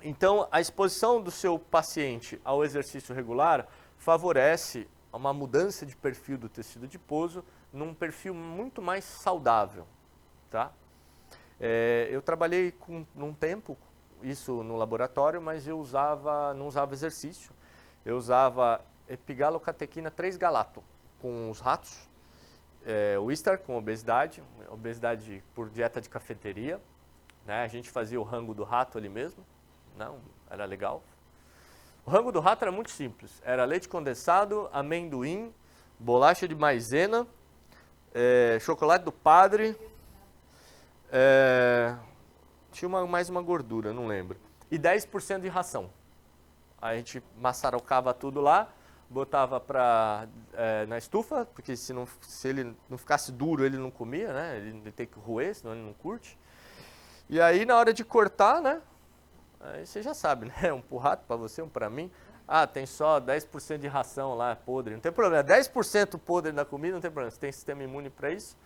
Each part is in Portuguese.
Então, a exposição do seu paciente ao exercício regular favorece uma mudança de perfil do tecido adiposo num perfil muito mais saudável, tá? Eu trabalhei num tempo isso no laboratório, mas eu não usava exercício. Eu usava epigalocatequina 3-galato com os ratos, o Istar com obesidade por dieta de cafeteria, né? A gente fazia o rango do rato ali mesmo, não, era legal. O rango do rato era muito simples, era leite condensado, amendoim, bolacha de maisena, chocolate do padre, tinha mais uma gordura, não lembro, e 10% de ração. A gente maçarocava tudo lá, botava na estufa, porque se ele não ficasse duro, ele não comia, né? Ele tem que roer, senão ele não curte. E aí, na hora de cortar, né? Aí você já sabe, né? Um pro rato para você, um para mim. Ah, tem só 10% de ração lá, podre. Não tem problema, 10% podre na comida, não tem problema. Você tem sistema imune para isso,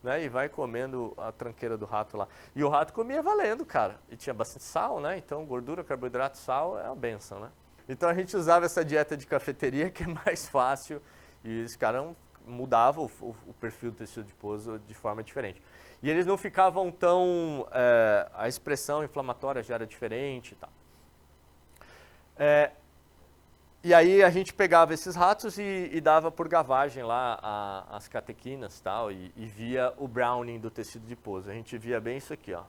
né? E vai comendo a tranqueira do rato lá. E o rato comia valendo, cara. E tinha bastante sal, né? Então, gordura, carboidrato, sal é uma benção, né? Então a gente usava essa dieta de cafeteria que é mais fácil e esse cara mudava o perfil do tecido adiposo de forma diferente. E eles não ficavam tão... a expressão inflamatória já era diferente e tal. E aí a gente pegava esses ratos e dava por gavagem lá as catequinas tal, e via o browning do tecido adiposo. A gente via bem isso aqui, ó.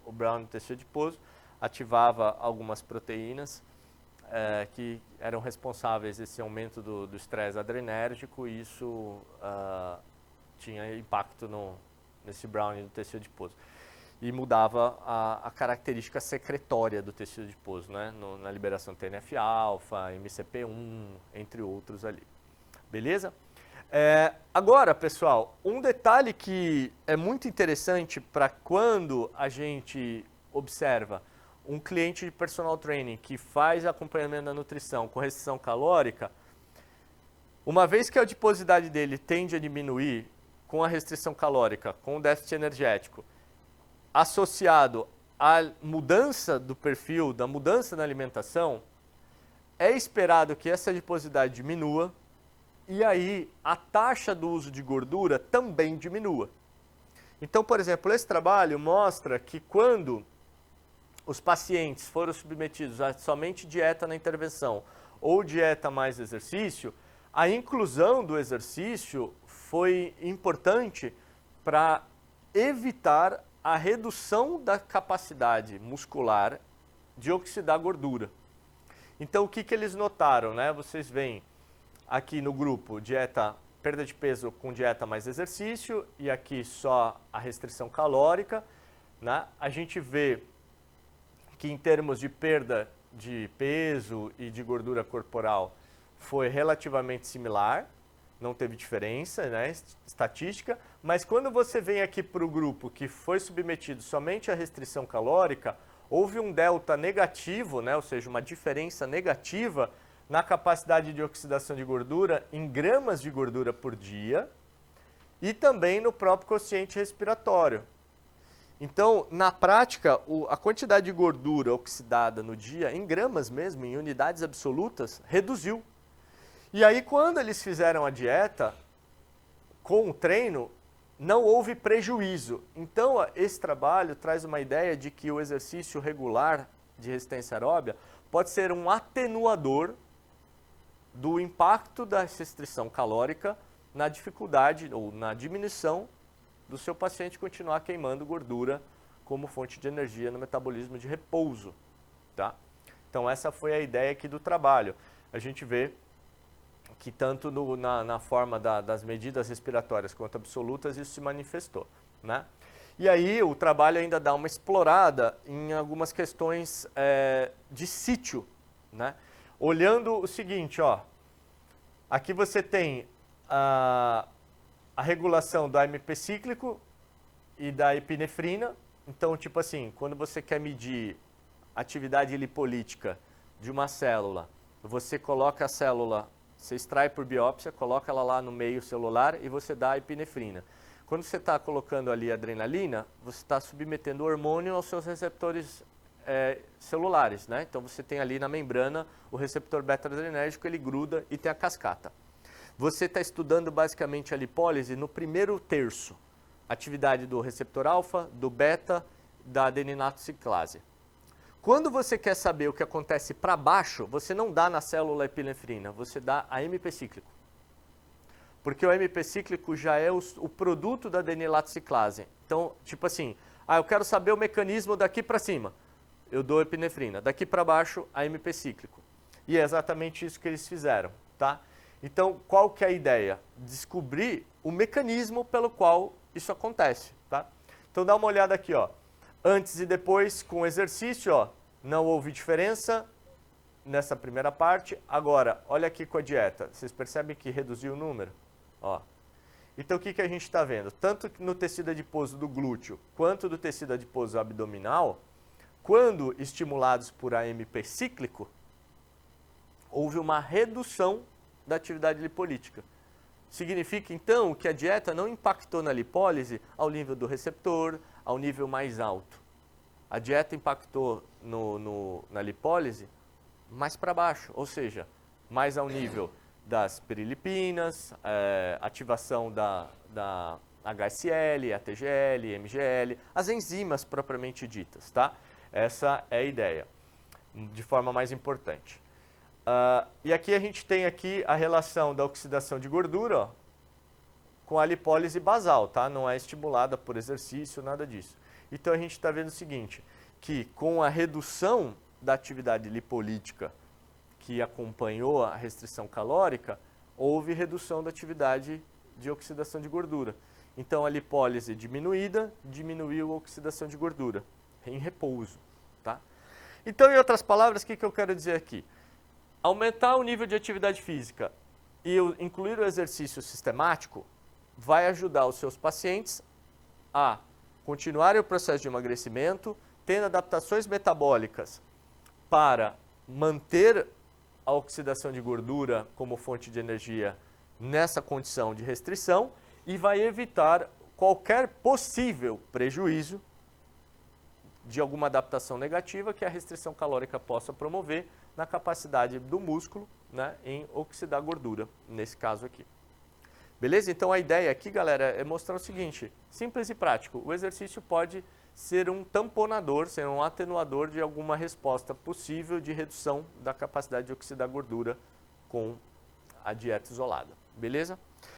O browning do tecido adiposo ativava algumas proteínas que eram responsáveis desse aumento do estresse adrenérgico e isso tinha impacto nesse browning do tecido adiposo. E mudava a característica secretória do tecido adiposo, né? Na liberação de TNF-alfa, MCP1, entre outros ali. Beleza? Agora, pessoal, um detalhe que é muito interessante para quando a gente observa um cliente de personal training que faz acompanhamento da nutrição com restrição calórica, uma vez que a adiposidade dele tende a diminuir com a restrição calórica, com o déficit energético, associado à mudança do perfil, da mudança na alimentação, é esperado que essa adiposidade diminua e aí a taxa do uso de gordura também diminua. Então, por exemplo, esse trabalho mostra que quando os pacientes foram submetidos a somente dieta na intervenção ou dieta mais exercício, a inclusão do exercício foi importante para evitar a redução da capacidade muscular de oxidar gordura. Então, o que eles notaram, né? Vocês veem aqui no grupo perda de peso com dieta mais exercício e aqui só a restrição calórica, né? A gente vê que em termos de perda de peso e de gordura corporal foi relativamente similar, não teve diferença, né, estatística, mas quando você vem aqui para o grupo que foi submetido somente à restrição calórica, houve um delta negativo, né, ou seja, uma diferença negativa na capacidade de oxidação de gordura em gramas de gordura por dia e também no próprio quociente respiratório. Então, na prática, a quantidade de gordura oxidada no dia, em gramas mesmo, em unidades absolutas, reduziu. E aí, quando eles fizeram a dieta, com o treino, não houve prejuízo. Então, esse trabalho traz uma ideia de que o exercício regular de resistência aeróbia pode ser um atenuador do impacto da restrição calórica na dificuldade ou na diminuição do seu paciente continuar queimando gordura como fonte de energia no metabolismo de repouso, tá? Então essa foi a ideia aqui do trabalho. A gente vê que tanto na forma das medidas respiratórias quanto absolutas isso se manifestou, né? E aí o trabalho ainda dá uma explorada em algumas questões de sítio, né? Olhando o seguinte, ó, aqui você tem a regulação do AMP cíclico e da epinefrina. Então, tipo assim, quando você quer medir a atividade lipolítica de uma célula, você coloca a célula, você extrai por biópsia, coloca ela lá no meio celular e você dá a epinefrina. Quando você está colocando ali adrenalina, você está submetendo o hormônio aos seus receptores celulares, né? Então você tem ali na membrana o receptor beta-adrenérgico, ele gruda e tem a cascata. Você está estudando basicamente a lipólise no primeiro terço, atividade do receptor alfa, do beta, da adeninato ciclase. Quando você quer saber o que acontece para baixo, você não dá na célula epinefrina, você dá AMP cíclico. Porque o AMP cíclico já é o produto da adenilato ciclase. Então, tipo assim, eu quero saber o mecanismo daqui para cima, eu dou epinefrina. Daqui para baixo, AMP cíclico. E é exatamente isso que eles fizeram, tá? Então, qual que é a ideia? Descobrir o mecanismo pelo qual isso acontece, tá? Então, dá uma olhada aqui, ó. Antes e depois, com o exercício, ó, não houve diferença nessa primeira parte. Agora, olha aqui com a dieta. Vocês percebem que reduziu o número? Ó. Então, o que, que a gente está vendo? Tanto no tecido adiposo do glúteo quanto do tecido adiposo abdominal, quando estimulados por AMP cíclico, houve uma redução da atividade lipolítica. Significa, então, que a dieta não impactou na lipólise ao nível do receptor, ao nível mais alto. A dieta impactou na lipólise mais para baixo, ou seja, mais ao nível das perilipinas, ativação da HSL, ATGL, MGL, as enzimas propriamente ditas, tá? Essa é a ideia, de forma mais importante. E aqui a gente tem aqui a relação da oxidação de gordura, ó, com a lipólise basal, tá? Não é estimulada por exercício, nada disso. Então a gente está vendo o seguinte, que com a redução da atividade lipolítica que acompanhou a restrição calórica, houve redução da atividade de oxidação de gordura. Então a lipólise diminuída, diminuiu a oxidação de gordura, em repouso, tá? Então, em outras palavras, o que eu quero dizer aqui? Aumentar o nível de atividade física e incluir o exercício sistemático vai ajudar os seus pacientes a continuarem o processo de emagrecimento, tendo adaptações metabólicas para manter a oxidação de gordura como fonte de energia nessa condição de restrição e vai evitar qualquer possível prejuízo de alguma adaptação negativa que a restrição calórica possa promover na capacidade do músculo, né, em oxidar gordura, nesse caso aqui. Beleza? Então a ideia aqui, galera, é mostrar o seguinte, simples e prático, o exercício pode ser um tamponador, ser um atenuador de alguma resposta possível de redução da capacidade de oxidar gordura com a dieta isolada. Beleza?